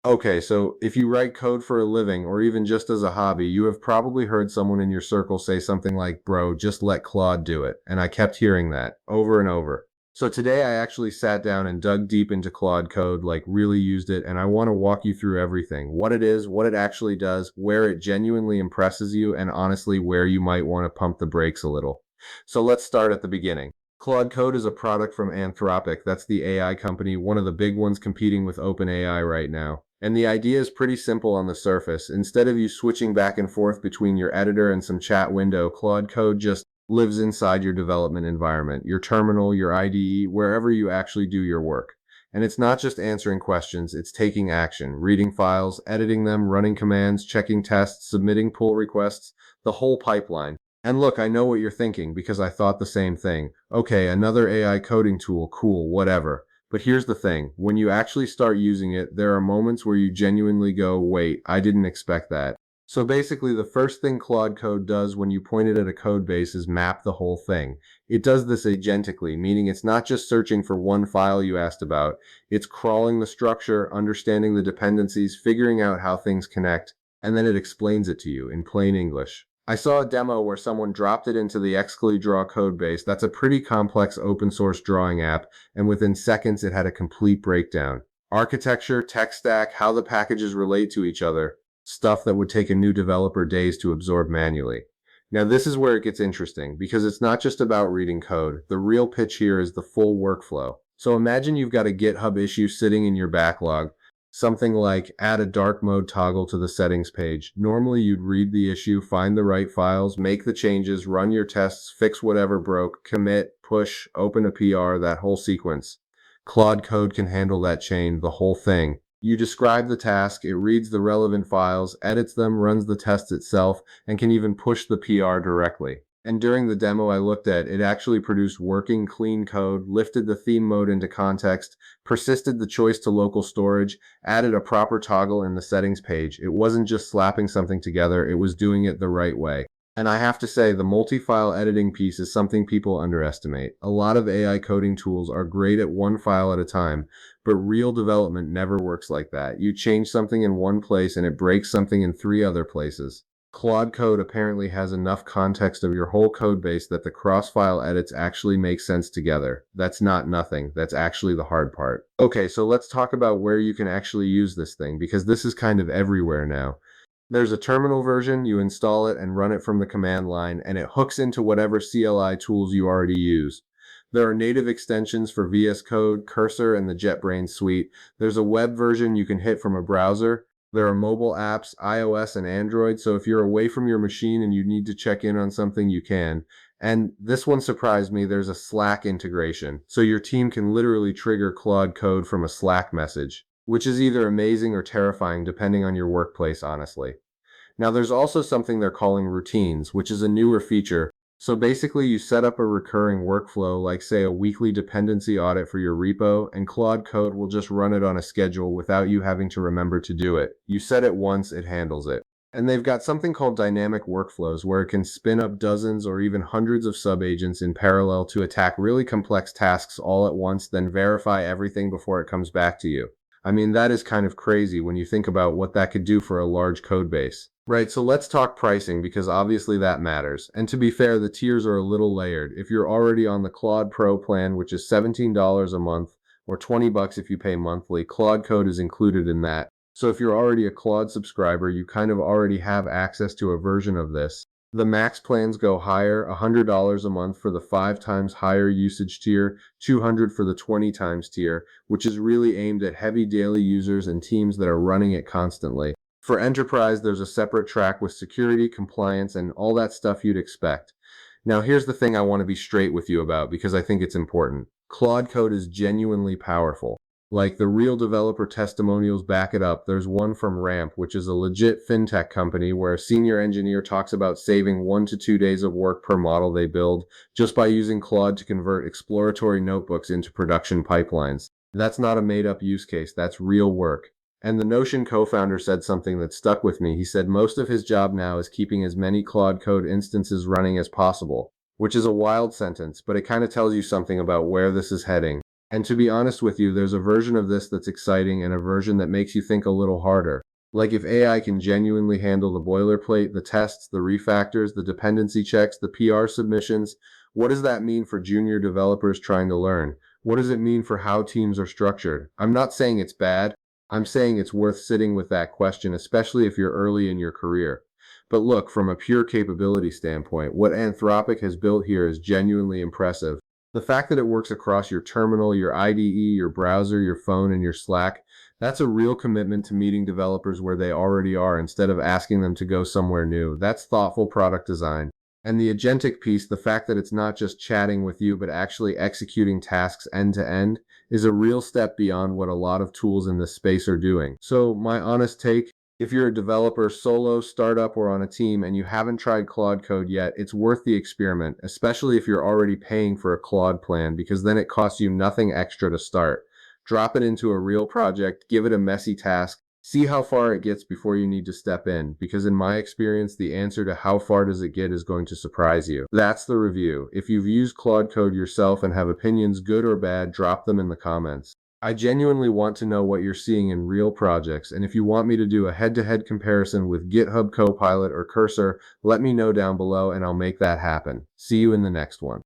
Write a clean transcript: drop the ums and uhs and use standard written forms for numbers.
Okay, so if you write code for a living or even just as a hobby, you have probably heard someone in your circle say something like, bro, just let Claude do it. And I kept hearing that over and over. So today I actually sat down and dug deep into Claude Code, like really used it, and I want to walk you through everything. What it is, what it actually does, where it genuinely impresses you, and honestly, where you might want to pump the brakes a little. So let's start at the beginning. Claude Code is a product from Anthropic. That's the AI company, one of the big ones competing with OpenAI right now. And the idea is pretty simple on the surface. Instead of you switching back and forth between your editor and some chat window, Claude Code just lives inside your development environment, your terminal, your IDE, wherever you actually do your work. And it's not just answering questions, it's taking action, reading files, editing them, running commands, checking tests, submitting pull requests, the whole pipeline. And look, I know what you're thinking because I thought the same thing. Okay, another AI coding tool, cool, whatever. But here's the thing, when you actually start using it, there are moments where you genuinely go, wait, I didn't expect that. So basically, the first thing Claude Code does when you point it at a code base is map the whole thing. It does this agentically, meaning it's not just searching for one file you asked about, it's crawling the structure, understanding the dependencies, figuring out how things connect, and then it explains it to you in plain English. I saw a demo where someone dropped it into the XCLI code base. That's a pretty complex open source drawing app, and within seconds it had a complete breakdown. Architecture, tech stack, how the packages relate to each other, stuff that would take a new developer days to absorb manually. Now this is where it gets interesting, because it's not just about reading code. The real pitch here is the full workflow. So imagine you've got a GitHub issue sitting in your backlog, something like add a dark mode toggle to the settings page. Normally you'd read the issue, find the right files, make the changes, run your tests, fix whatever broke, commit, push, open a PR, that whole sequence. Claude Code can handle that chain, the whole thing. You describe the task, it reads the relevant files, edits them, runs the tests itself, and can even push the PR directly. And during the demo I looked at, it actually produced working, clean code, lifted the theme mode into context, persisted the choice to local storage, added a proper toggle in the settings page. It wasn't just slapping something together, it was doing it the right way. And I have to say, the multi-file editing piece is something people underestimate. A lot of AI coding tools are great at one file at a time, but real development never works like that. You change something in one place and it breaks something in three other places. Claude Code apparently has enough context of your whole code base that the cross-file edits actually make sense together. That's not nothing, that's actually the hard part. Okay, so let's talk about where you can actually use this thing, because this is kind of everywhere now. There's a terminal version, you install it and run it from the command line, and it hooks into whatever CLI tools you already use. There are native extensions for VS Code, Cursor, and the JetBrains suite. There's a web version you can hit from a browser. There are mobile apps, iOS and Android, so if you're away from your machine and you need to check in on something, you can. And this one surprised me, there's a Slack integration, so your team can literally trigger Claude Code from a Slack message, which is either amazing or terrifying depending on your workplace, honestly. Now, there's also something they're calling routines, which is a newer feature. So basically, you set up a recurring workflow, like say a weekly dependency audit for your repo, and Claude Code will just run it on a schedule without you having to remember to do it. You set it once, it handles it. And they've got something called dynamic workflows where it can spin up dozens or even hundreds of subagents in parallel to attack really complex tasks all at once, then verify everything before it comes back to you. I mean, that is kind of crazy when you think about what that could do for a large code base. Right, so let's talk pricing because obviously that matters. And to be fair, the tiers are a little layered. If you're already on the Claude Pro plan, which is $17 a month, or 20 bucks if you pay monthly, Claude Code is included in that. So if you're already a Claude subscriber, you kind of already have access to a version of this. The max plans go higher, $100 a month for the 5 times higher usage tier, 200 for the 20 times tier, which is really aimed at heavy daily users and teams that are running it constantly. For enterprise, there's a separate track with security, compliance, and all that stuff you'd expect. Now, here's the thing I want to be straight with you about because I think it's important. Claude Code is genuinely powerful. Like the real developer testimonials back it up. There's one from Ramp, which is a legit fintech company where a senior engineer talks about saving 1 to 2 days of work per model they build just by using Claude to convert exploratory notebooks into production pipelines. That's not a made up use case, that's real work. And the Notion co-founder said something that stuck with me. He said most of his job now is keeping as many Claude Code instances running as possible, which is a wild sentence, but it kind of tells you something about where this is heading. And to be honest with you, there's a version of this that's exciting and a version that makes you think a little harder. Like if AI can genuinely handle the boilerplate, the tests, the refactors, the dependency checks, the PR submissions, what does that mean for junior developers trying to learn? What does it mean for how teams are structured? I'm not saying it's bad. I'm saying it's worth sitting with that question, especially if you're early in your career. But look, from a pure capability standpoint, what Anthropic has built here is genuinely impressive. The fact that it works across your terminal, your IDE, your browser, your phone, and your Slack, that's a real commitment to meeting developers where they already are instead of asking them to go somewhere new. That's thoughtful product design. And the agentic piece, the fact that it's not just chatting with you, but actually executing tasks end to end, is a real step beyond what a lot of tools in this space are doing. So, my honest take, if you're a developer, solo, startup, or on a team and you haven't tried Claude Code yet, it's worth the experiment, especially if you're already paying for a Claude plan, because then it costs you nothing extra to start. Drop it into a real project, give it a messy task, see how far it gets before you need to step in, because in my experience, the answer to how far does it get is going to surprise you. That's the review. If you've used Claude Code yourself and have opinions, good or bad, drop them in the comments. I genuinely want to know what you're seeing in real projects, and if you want me to do a head-to-head comparison with GitHub Copilot or Cursor, let me know down below and I'll make that happen. See you in the next one.